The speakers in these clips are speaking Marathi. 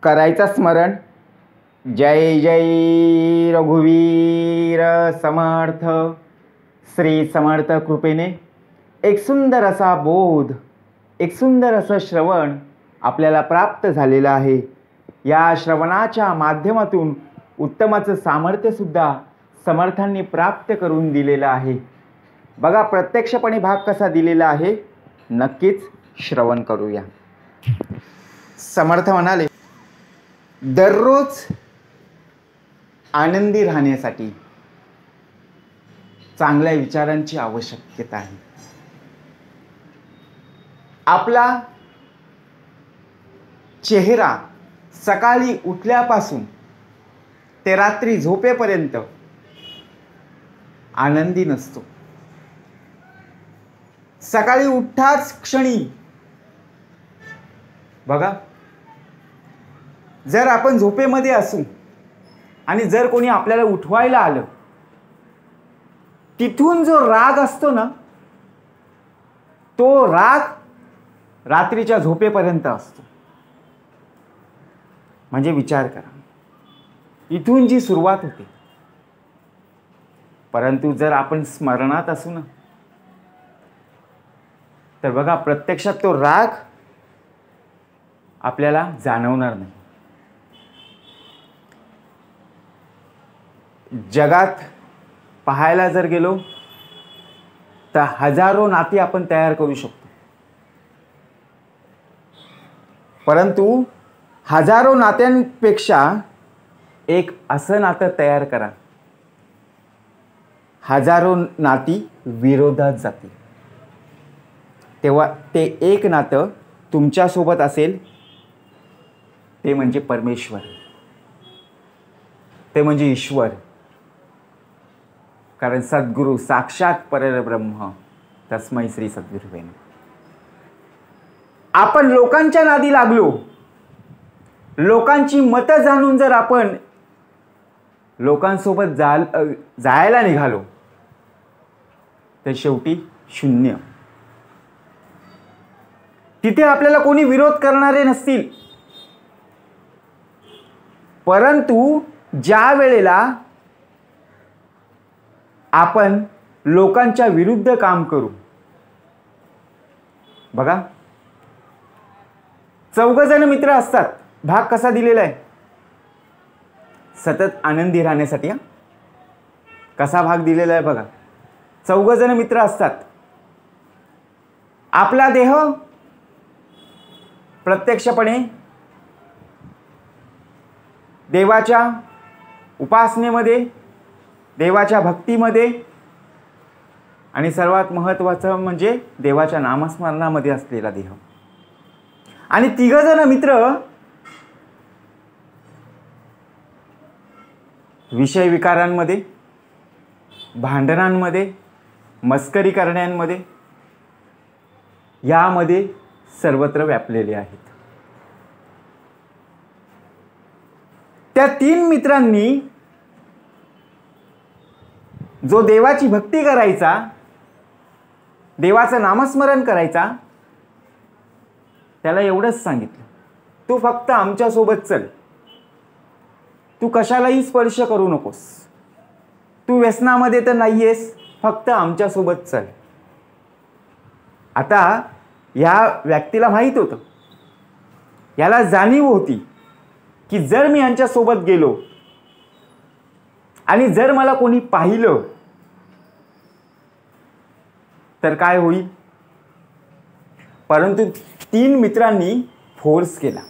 करायचा स्मरण. जय जय रघुवीर समर्थ. श्री समर्थ कृपेने एक सुंदर असा बोध, एक सुंदर असं श्रवण आपल्याला प्राप्त झालेलं आहे. या श्रवणाच्या माध्यमातून उत्तमाचं सामर्थ्यसुद्धा समर्थांनी प्राप्त करून दिलेलं आहे. बघा प्रत्यक्षपणे भाग कसा दिलेला आहे, नक्कीच श्रवण करूया. समर्थ म्हणाले, दररोज आनंदी राहण्यासाठी चांगल्या विचारांची आवश्यकता आहे. आपला चेहरा सकाळी उठल्यापासून ते रात्री झोपेपर्यंत आनंदी नसतो. सकाळी उठताच क्षणी बघा, जर आपण झोपेमध्ये असू आणि जर कोणी आपल्याला उठवायला आलं, तिथून जो राग असतो ना, तो राग रात्रीच्या झोपेपर्यंत असतो. म्हणजे विचार करा, इथून जी सुरुवात होते. परंतु जर आपण स्मरणात असू ना, तर बघा प्रत्यक्षात तो राग आपल्याला जाणवणार नाही. जगात पाहायला जर गेलो तर हजारो नाती आपण तयार करू शकतो. परंतु हजारो नात्यांपेक्षा एक असं नातं तयार करा, हजारो नाती विरोधात जातील. तेव्हा ते एक नातं तुमच्यासोबत असेल, ते म्हणजे परमेश्वर, ते म्हणजे ईश्वर. कारण सद्गुरु साक्षात परब्रह्म, तस्मै श्री सद्गुरुवे. आपण लोकांच्या नादी लागलो, लोकांची मतं जाणून जर आपण लोकांसोबत जायला निघालो, तर शेवटी शून्य. तिथे आपल्याला कोणी विरोध करणारे नसतील. परंतु ज्या वेळेला आपण लोकांच्या विरुद्ध काम करू, बघा 4 जण मित्र असतात. भाग कसा दिलेला आहे, सतत आनंदी राहण्यासाठी. कसा भाग दिलेला आहे बघा. 4 जण मित्र असतात. आपला देह प्रत्यक्षपणे देवाच्या उपासनेमध्ये, देवाच्या भक्तीमध्ये आणि सर्वात महत्त्वाचं म्हणजे देवाच्या नामस्मरणामध्ये असलेला देह. आणि 3 जण मित्र विषय विकारांमध्ये, भांडणांमध्ये, मस्करी करण्यामध्ये, यामध्ये सर्वत्र व्यापलेले आहेत. त्या 3 मित्रांनी जो देवाची भक्ती करायचा, देवाचं नामस्मरण करायचा, त्याला एवढंच सांगितलं, तू फक्त आमच्यासोबत चल, तू कशालाही स्पर्श करू नकोस, तू व्यसनामध्ये तर नाहीयेस, फक्त आमच्यासोबत चल. आता या व्यक्तीला माहीत होतं, याला जाणीव होती की जर मी यांच्यासोबत गेलो आणि जर मला कोणी पाहिलं तर काय होईल. परंतु 3 मित्रांनी फोर्स केला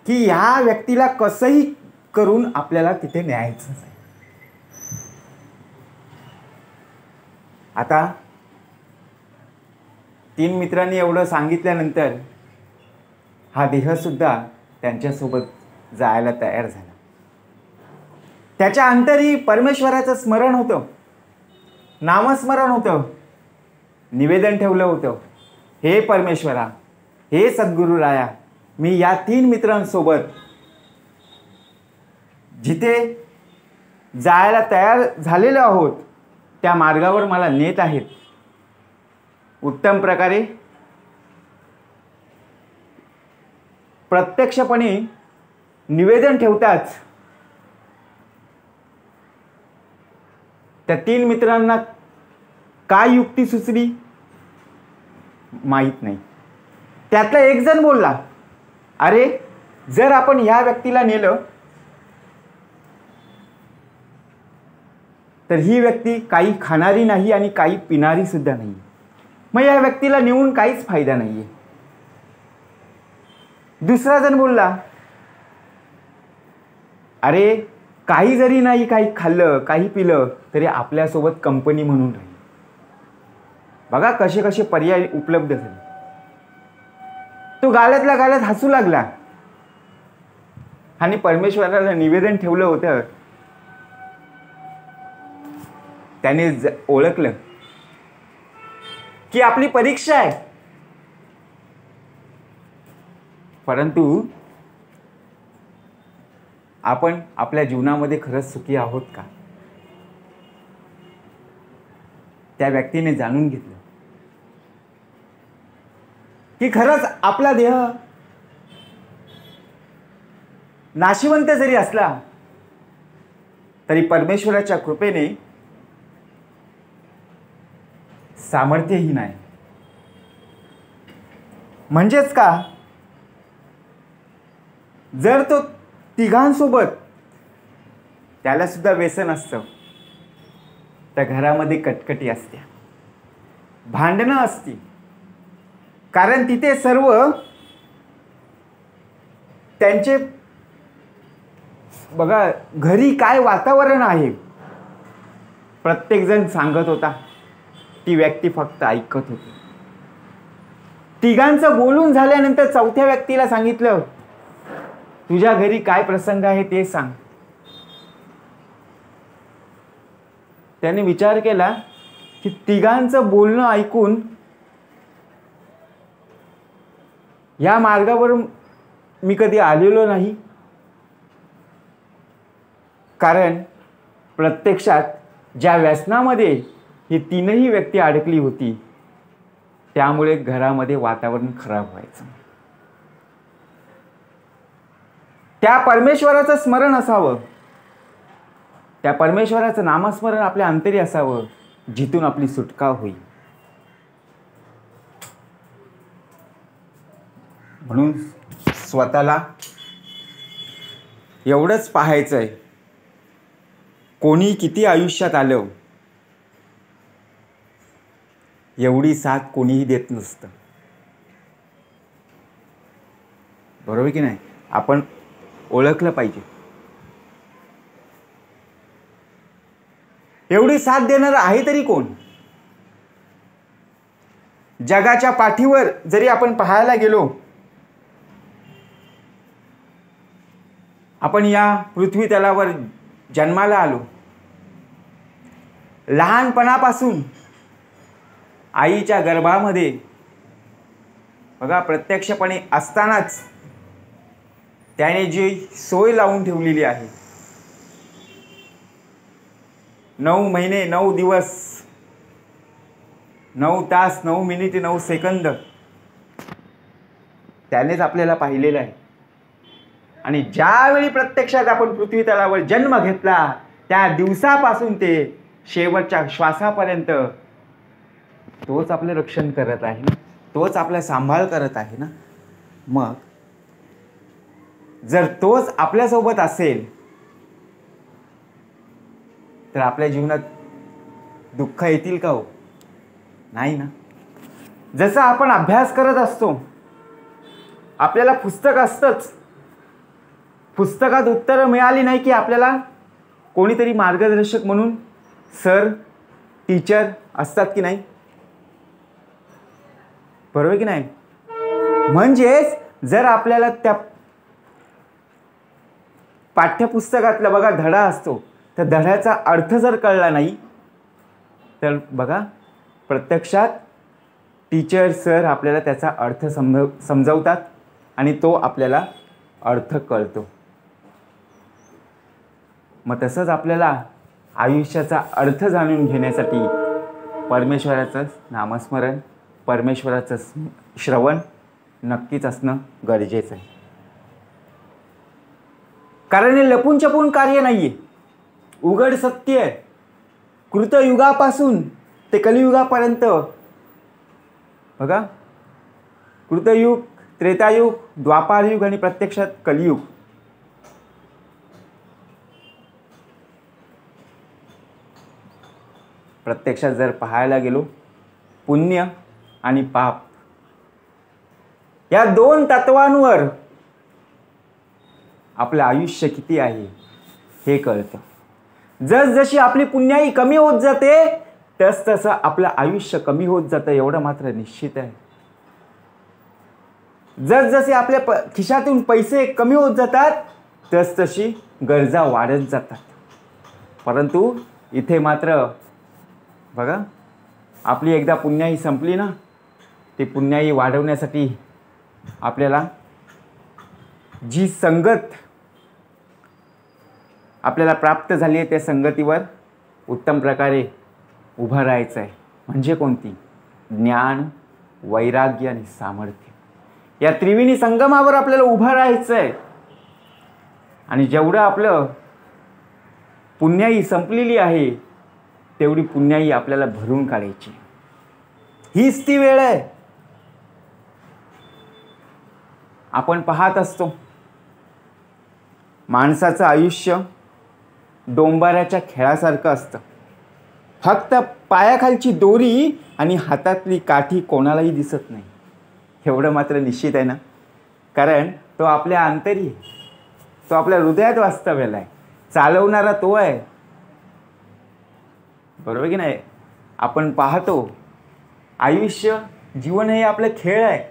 की या व्यक्तीला कसंही करून आपल्याला तिथे न्यायचं आहे. आता 3 मित्रांनी एवढं सांगितल्यानंतर हा देह सुद्धा त्यांच्यासोबत जायला तयार झाला. त्याच्या अंतरी परमेश्वराचं स्मरण होतं, नामस्मरण होतं, निवेदन ठेवलं होतं, हे परमेश्वरा, हे सद्गुरुराया, मी या 3 मित्रांसोबत जिथे जायला तयार झालेलो आहोत त्या मार्गावर मला नेत आहेत. उत्तम प्रकारे प्रत्यक्षपणे निवेदन ठेवताच त्या 3 मित्रांना काय युक्ती सुचली माहीत नाही. त्यातला एक जण बोलला, अरे जर आपण ह्या व्यक्तीला नेलं तर ही व्यक्ती काही खाणारी नाही आणि काही पिणारी सुद्धा नाही, मग या व्यक्तीला नेऊन काहीच फायदा नाहीये. दुसरा जण बोलला, अरे काही जरी नाही काही खाल्लं काही पिलं तरी आपल्यासोबत कंपनी म्हणून राहील. बघा कसे कसे पर्याय उपलब्ध झाले. तो गाल्यातल्या गाल्यात हसू लागला आणि परमेश्वराला निवेदन ठेवलं होतं. त्याने ओळखलं की आपली परीक्षा आहे, परंतु आपण आपल्या जीवनामध्ये खरंच सुखी आहोत का? त्या व्यक्तीने जाणून घेतलं की खरंच आपला देह नाशिवंत जरी असला तरी परमेश्वराच्या कृपेने सामर्थ्यहीन आहे. म्हणजेच का, जर तो तिघांसोबत त्याला सुद्धा व्यसन असतं, त्या घरामध्ये कटकटी असत्या, भांडणं असती, कारण तिथे सर्व त्यांचे बघा घरी काय वातावरण आहे. प्रत्येक जण सांगत होता, ती व्यक्ती फक्त ऐकत होती. तिघांचं बोलून झाल्यानंतर चौथ्या व्यक्तीला सांगितलं, तुझ्या घरी काय प्रसंग आहे ते सांग. त्याने विचार केला की तिघांचं बोलणं ऐकून या मार्गावर मी कधी आलेलो नाही, कारण प्रत्यक्षात ज्या व्यसनामध्ये ही तीनही व्यक्ती अडकली होती त्यामुळे घरामध्ये वातावरण खराब व्हायचं. त्या परमेश्वराचं स्मरण असावं, त्या परमेश्वराचं नामस्मरण आपल्या अंतरी असावं, जिथून आपली सुटका होईल. म्हणून स्वतःला एवढंच पाहायचंय, कोणी किती आयुष्यात आलं एवढी साथ कोणीही देत नसतं. बरोबर की नाही? आपण ओळखलं पाहिजे. एवढी साथ देणार आहे तरी कोण? जगाच्या पाठीवर जरी आपण पाहायला गेलो, आपण या पृथ्वी तलावर जन्माला आलो, लहानपणापासून आईच्या गर्भामध्ये बघा प्रत्यक्षपणे असतानाच त्याने जी सोय लावून ठेवलेली आहे, 9 महिने 9 दिवस 9 तास 9 मिनिटे 9 सेकंद त्यानेच आपल्याला पाहिलेलं आहे. आणि ज्यावेळी प्रत्यक्षात आपण पृथ्वी तलावर जन्म घेतला त्या दिवसापासून ते शेवटच्या श्वासापर्यंत तोच आपलं रक्षण करत आहे ना, तोच आपला सांभाळ करत आहे ना. मग जर तोच आपल्यासोबत असेल तर आपल्या जीवनात दुःख येतील का हो? नाही ना. जसं आपण अभ्यास करत असतो, आपल्याला पुस्तक असतंच, पुस्तकात उत्तरं मिळाली नाही की आपल्याला कोणीतरी मार्गदर्शक म्हणून सर टीचर असतात की नाही? बरोबर की नाही? म्हणजेच जर आपल्याला त्या पाठ्यपुस्तकातला बघा धडा असतो, त्या धड्याचा अर्थ जर कळला नाही तर बघा प्रत्यक्षात टीचर सर आपल्याला त्याचा अर्थ समजावतात आणि तो आपल्याला अर्थ कळतो. मग तसंच आपल्याला आयुष्याचा अर्थ जाणून घेण्यासाठी परमेश्वराचं नामस्मरण, परमेश्वराचं श्रवण नक्कीच असणं गरजेचं आहे. कारण हे लपून छपून कार्य नाहीये, उघड सत्य आहे. कृतयुगापासून ते कलियुगापर्यंत बघा, कृतयुग, त्रेतायुग, द्वापारयुग आणि प्रत्यक्षात कलियुग. प्रत्यक्षात जर पाहायला गेलो, पुण्य आणि पाप या दोन तत्वांवर आपलं आयुष्य किती आहे हे कळतं. जसजशी आपली पुण्याई कमी होत जाते तसतसं आपलं आयुष्य कमी होत जातं, एवढं मात्र निश्चित आहे. जसजसे आपल्या खिशातून पैसे कमी होत जातात तसतशी गरजा वाढत जातात. परंतु इथे मात्र बघा, आपली एकदा पुण्याई संपली ना, ती पुण्याई वाढवण्यासाठी आपल्याला जी संगत आपल्याला प्राप्त झाली आहे त्या संगतीवर उत्तम प्रकारे उभं राहायचं आहे. म्हणजे कोणती? ज्ञान, वैराग्य आणि सामर्थ्य. या त्रिवेणी संगमावर आपल्याला उभं राहायचं आहे. आणि जेवढं आपलं पुण्याई संपलेली आहे तेवढी पुण्याई आपल्याला भरून काढायची. हीच ती वेळ आहे. आपण पाहत असतो, माणसाचं आयुष्य डोंबाऱ्याच्या खेळासारखं असतं. फक्त पायाखालची दोरी आणि हातातली काठी कोणालाही दिसत नाही, एवढं मात्र निश्चित आहे ना. कारण तो आपल्या अंतरी आहे, तो आपल्या हृदयात वास्तव्याला आहे, चालवणारा तो आहे. बरोबर की नाही? आपण पाहतो, आयुष्य, जीवन हे आपलं खेळ आहे.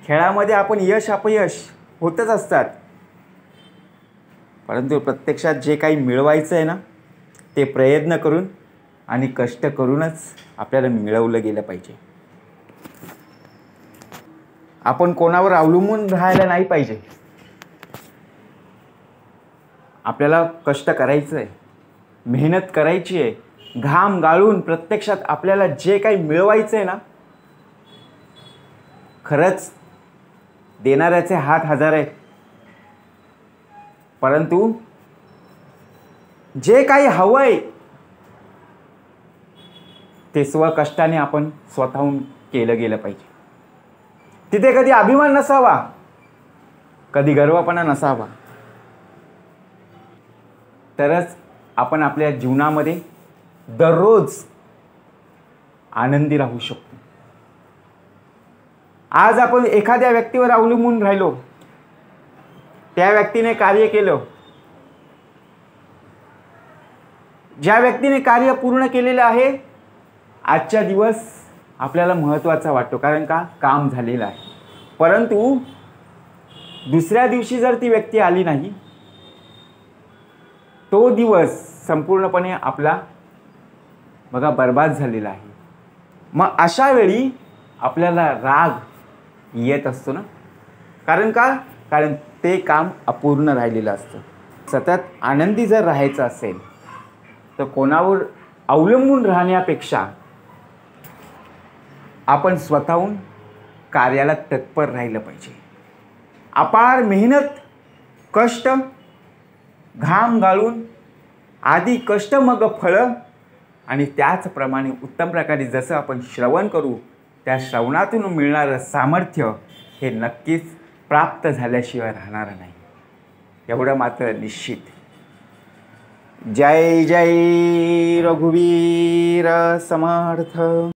खेळामध्ये आपण यश अपयश होतच असतात. परंतु प्रत्यक्षात जे काही मिळवायचं आहे ना, ते प्रयत्न करून आणि कष्ट करूनच आपल्याला मिळवलं गेलं पाहिजे. आपण कोणावर अवलंबून राहायला नाही पाहिजे. आपल्याला कष्ट करायचं आहे, मेहनत करायची आहे, घाम गाळून प्रत्यक्षात आपल्याला जे काही मिळवायचं आहे ना, खरंच देणाऱ्याचे हात हजार आहेत. परंतु जे काही हवंय ते स्वकष्टाने आपण स्वतःहून केलं गेलं पाहिजे. तिथे कधी अभिमान नसावा, कधी गर्वपणा नसावा. तरच आपण आपल्या जीवनामध्ये दररोज आनंदी राहू शकतो. आज आपण एखाद्या व्यक्तीवर अवलंबून राहिलो, त्या व्यक्तीने कार्य केलं, ज्या व्यक्तीने कार्य पूर्ण केलेलं आहे, आजचा दिवस आपल्याला महत्त्वाचा वाटतो, कारण का काम झालेलं आहे. परंतु दुसऱ्या दिवशी जर ती व्यक्ती आली नाही, तो दिवस संपूर्णपणे आपला बघा बर्बाद झालेला आहे. मग अशा वेळी आपल्याला राग येत असतो ना. कारण का? कारण ते काम अपूर्ण राहिलेलं असतं. सतत आनंदी जर राहायचं असेल तर कोणावर अवलंबून राहण्यापेक्षा आपण स्वतःहून कार्याला तत्पर राहिलं पाहिजे. अपार मेहनत, कष्ट, घाम गाळून आधी कष्ट मग फळं, आणि त्याचप्रमाणे उत्तम प्रकारे जसं आपण श्रवण करू, त्या श्रवणातून मिळणारं सामर्थ्य हे नक्कीच प्राप्त झाल्याशिवाय राहणार नाही, एवढं मात्र निश्चित. जय जय रघुवीर समर्थ.